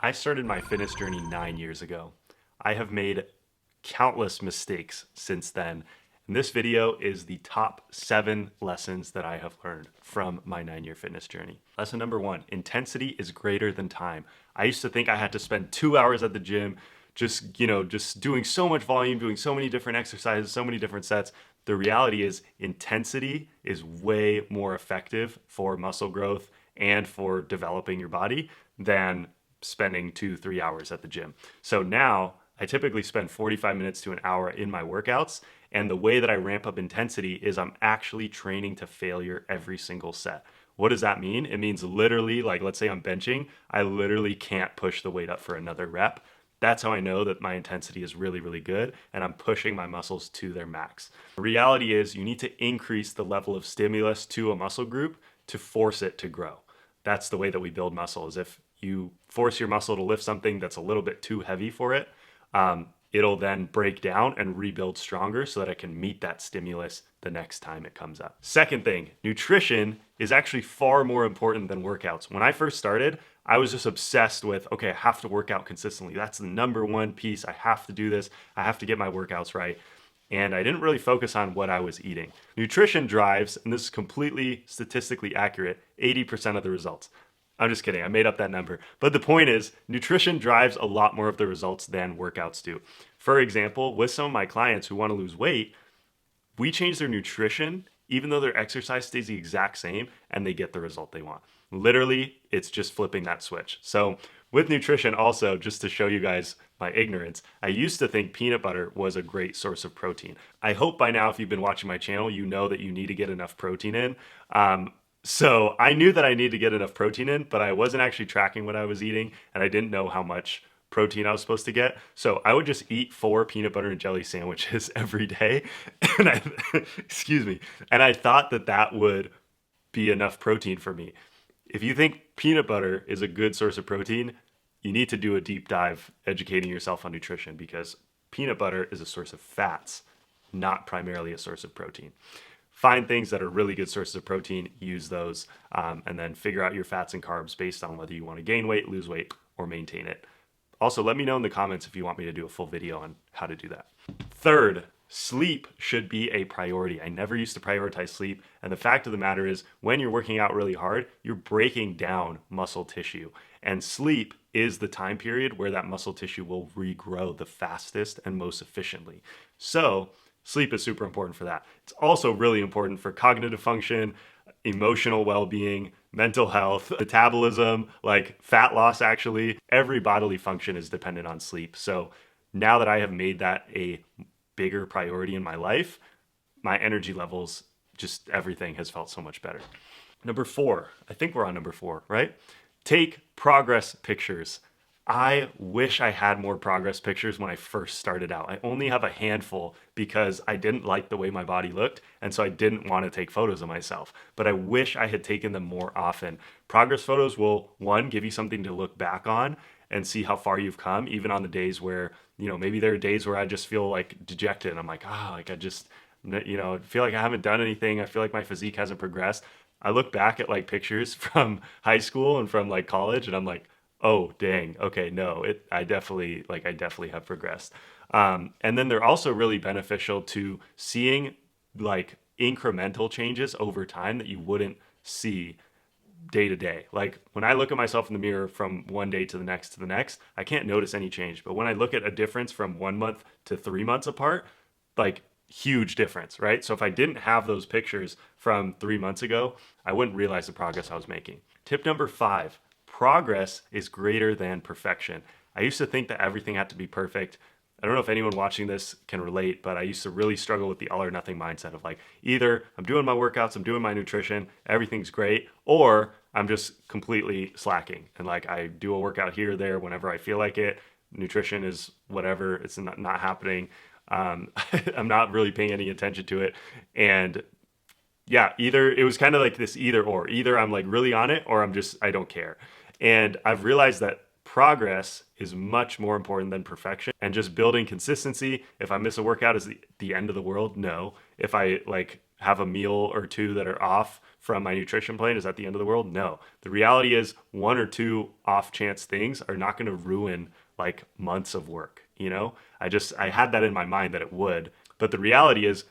I started my fitness journey 9 years ago. I have made countless mistakes since then. And this video is the top 7 lessons that I have learned from my 9-year fitness journey. Lesson number 1, intensity is greater than time. I used to think I had to spend 2 hours at the gym, just doing so much volume, doing so many different exercises, so many different sets. The reality is intensity is way more effective for muscle growth and for developing your body than spending 2-3 hours at the gym. So now I typically spend 45 minutes to an hour in my workouts. And the way that I ramp up intensity is I'm actually training to failure every single set. What does that mean? It means literally, like let's say I'm benching, I literally can't push the weight up for another rep. That's how I know that my intensity is really, really good and I'm pushing my muscles to their max. The reality is you need to increase the level of stimulus to a muscle group to force it to grow. That's the way that we build muscle, is if you force your muscle to lift something that's a little bit too heavy for it, it'll then break down and rebuild stronger so that it can meet that stimulus the next time it comes up. Second thing, nutrition is actually far more important than workouts. When I first started, I was just obsessed with, okay, I have to work out consistently. That's the number one piece. I have to do this. I have to get my workouts right. And I didn't really focus on what I was eating. Nutrition drives, and this is completely statistically accurate, 80% of the results. I'm just kidding. I made up that number. But the point is, nutrition drives a lot more of the results than workouts do. For example, with some of my clients who want to lose weight, we change their nutrition, even though their exercise stays the exact same, and they get the result they want. Literally, it's just flipping that switch. So with nutrition also, just to show you guys my ignorance, I used to think peanut butter was a great source of protein. I hope by now, if you've been watching my channel, you know that you need to get enough protein in. So I knew that I needed to get enough protein in, but I wasn't actually tracking what I was eating, and I didn't know how much protein I was supposed to get. So I would just eat 4 peanut butter and jelly sandwiches every day. And excuse me. And I thought that that would be enough protein for me. If you think peanut butter is a good source of protein, you need to do a deep dive educating yourself on nutrition, because peanut butter is a source of fats, not primarily a source of protein. Find things that are really good sources of protein, use those, and then figure out your fats and carbs based on whether you want to gain weight, lose weight, or maintain it. Also, let me know in the comments if you want me to do a full video on how to do that. Third, sleep should be a priority. I never used to prioritize sleep. And the fact of the matter is, when you're working out really hard, you're breaking down muscle tissue. And sleep is the time period where that muscle tissue will regrow the fastest and most efficiently. So sleep is super important for that. It's also really important for cognitive function, emotional well-being, mental health, metabolism, like fat loss actually. Every bodily function is dependent on sleep. So now that I have made that a bigger priority in my life, my energy levels, just everything has felt so much better. Number 4, I think we're on number 4, right? Take progress pictures. I wish I had more progress pictures when I first started out. I only have a handful because I didn't like the way my body looked, and so I didn't want to take photos of myself. But I wish I had taken them more often. Progress photos will, one, give you something to look back on and see how far you've come, even on the days where, maybe there are days where I just feel like dejected. I'm like, I just, feel like I haven't done anything. I feel like my physique hasn't progressed. I look back at like pictures from high school and from like college, and I'm like, oh, dang. Okay, no, I definitely have progressed. And then they're also really beneficial to seeing like incremental changes over time that you wouldn't see day to day. Like when I look at myself in the mirror from one day to the next, I can't notice any change. But when I look at a difference from 1 month to 3 months apart, like huge difference, right? So if I didn't have those pictures from 3 months ago, I wouldn't realize the progress I was making. Tip number 5. Progress is greater than perfection. I used to think that everything had to be perfect. I don't know if anyone watching this can relate, but I used to really struggle with the all or nothing mindset of like, either I'm doing my workouts, I'm doing my nutrition, everything's great, or I'm just completely slacking. And like I do a workout here or there whenever I feel like it. Nutrition is whatever, it's not happening. I'm not really paying any attention to it. And yeah, either it was kind of like this either or. Either I'm like really on it, or I don't care. And I've realized that progress is much more important than perfection, and just building consistency. If I miss a workout, is the end of the world? No. If I like have a meal or two that are off from my nutrition plan, is that the end of the world? No. The reality is one or two off chance things are not going to ruin like months of work. I had that in my mind that it would, but the reality is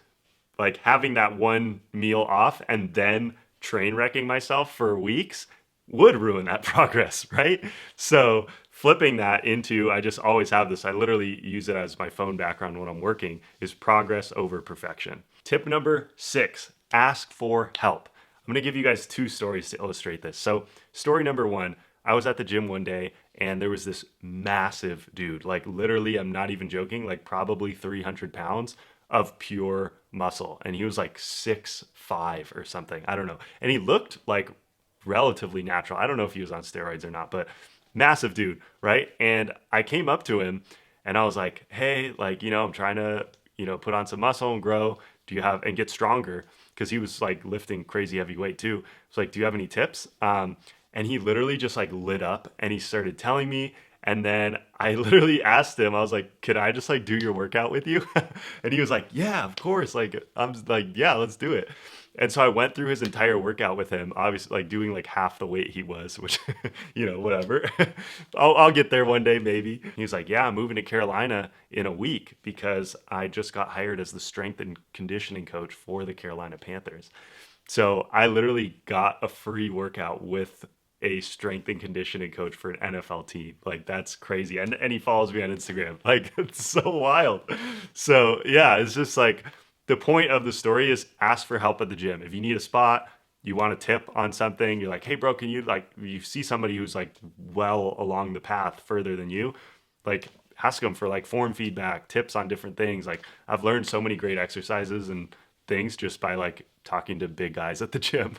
like having that one meal off and then train wrecking myself for weeks would ruin that progress, right? So flipping that into, I just always have this, I literally use it as my phone background when I'm working, is progress over perfection. Tip number 6, ask for help. I'm going to give you guys 2 stories to illustrate this. So story number 1, I was at the gym one day and there was this massive dude, like literally, I'm not even joking, like probably 300 pounds of pure muscle. And he was like 6'5" or something. I don't know. And he looked like relatively natural. I don't know if he was on steroids or not, but massive dude, right? And I came up to him and I was like, hey, like, I'm trying to, put on some muscle and grow. Do you have, and get stronger? Because he was like lifting crazy heavy weight too. It's like, do you have any tips? And he literally just like lit up and he started telling me. And then I literally asked him, I was like, could I just like do your workout with you? And he was like, yeah, of course. Like, I'm like, yeah, let's do it. And so I went through his entire workout with him, obviously like doing like half the weight he was, which, whatever. I'll get there one day, maybe. He was like, yeah, I'm moving to Carolina in a week because I just got hired as the strength and conditioning coach for the Carolina Panthers. So I literally got a free workout with a strength and conditioning coach for an NFL team. Like that's crazy. And he follows me on Instagram. Like it's so wild. So yeah, it's just like the point of the story is ask for help at the gym. If you need a spot, you want a tip on something, you're like, hey bro, can you like, you see somebody who's like well along the path further than you, like ask them for like form feedback, tips on different things. Like I've learned so many great exercises and things just by like talking to big guys at the gym.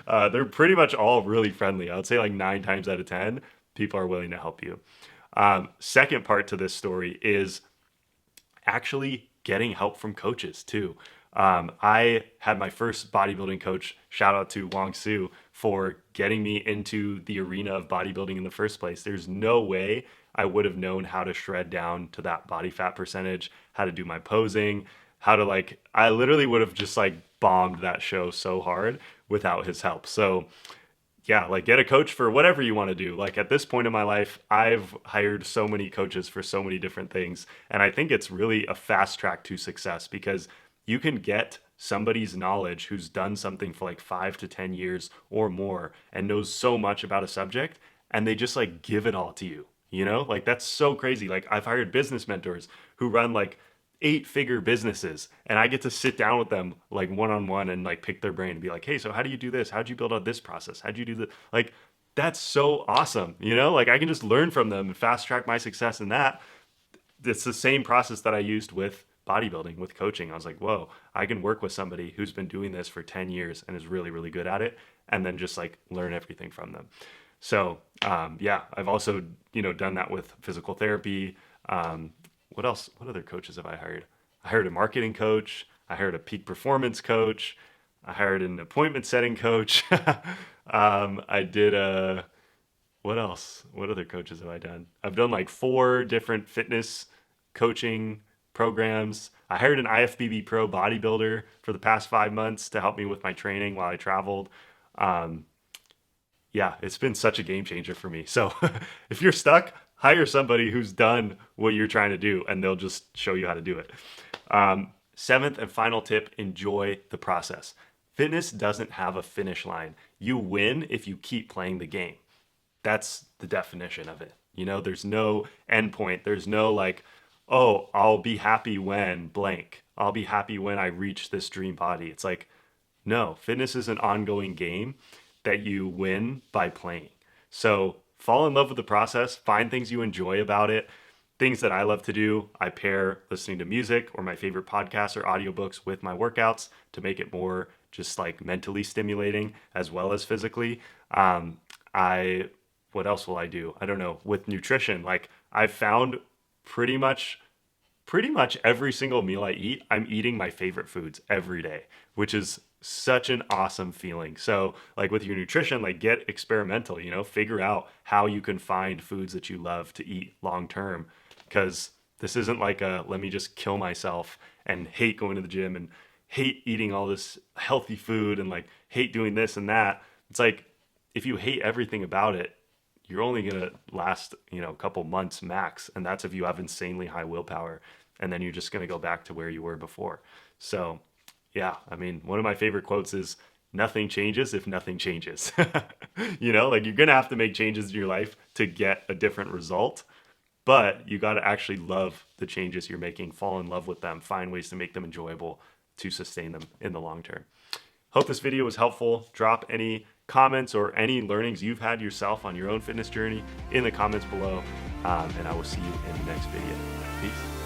They're pretty much all really friendly. I would say like 9 times out of 10, people are willing to help you. Second part to this story is actually getting help from coaches too. I had my first bodybuilding coach, shout out to Wong Su, for getting me into the arena of bodybuilding in the first place. There's no way I would have known how to shred down to that body fat percentage, how to do my posing, how to like, I literally would have just like bombed that show so hard without his help. So yeah, like get a coach for whatever you want to do. Like at this point in my life, I've hired so many coaches for so many different things. And I think it's really a fast track to success because you can get somebody's knowledge who's done something for like 5 to 10 years or more and knows so much about a subject and they just like give it all to you. Like that's so crazy. Like I've hired business mentors who run like 8-figure businesses and I get to sit down with them like one-on-one and like pick their brain and be like, hey, so how do you do this? How'd you build out this process? How'd you do that? Like, that's so awesome. Like I can just learn from them and fast track my success in that. It's the same process that I used with bodybuilding, with coaching. I was like, whoa, I can work with somebody who's been doing this for 10 years and is really, really good at it. And then just like learn everything from them. So yeah, I've also, done that with physical therapy. What else? What other coaches have I hired? I hired a marketing coach. I hired a peak performance coach. I hired an appointment setting coach. I did what else? What other coaches have I done? I've done like 4 different fitness coaching programs. I hired an IFBB pro bodybuilder for the past 5 months to help me with my training while I traveled. Yeah, it's been such a game changer for me. So if you're stuck, hire somebody who's done what you're trying to do and they'll just show you how to do it. 7th and final tip, enjoy the process. Fitness doesn't have a finish line. You win if you keep playing the game. That's the definition of it. There's no end point. There's no like, oh, I'll be happy when blank. I'll be happy when I reach this dream body. It's like, no, fitness is an ongoing game that you win by playing. So fall in love with the process, find things you enjoy about it. Things that I love to do, I pair listening to music or my favorite podcasts or audiobooks with my workouts to make it more just like mentally stimulating as well as physically. What else will I do? I don't know. With nutrition, like I've found pretty much every single meal I eat, I'm eating my favorite foods every day, which is such an awesome feeling. So like with your nutrition, like get experimental, figure out how you can find foods that you love to eat long term. Because this isn't like let me just kill myself and hate going to the gym and hate eating all this healthy food and like hate doing this and that. It's like, if you hate everything about it, you're only going to last, a couple months max. And that's if you have insanely high willpower. And then you're just going to go back to where you were before. So, yeah, I mean, one of my favorite quotes is, nothing changes if nothing changes. Like you're going to have to make changes in your life to get a different result. But you got to actually love the changes you're making, fall in love with them, find ways to make them enjoyable to sustain them in the long term. Hope this video was helpful. Drop any comments or any learnings you've had yourself on your own fitness journey in the comments below. And I will see you in the next video. Peace.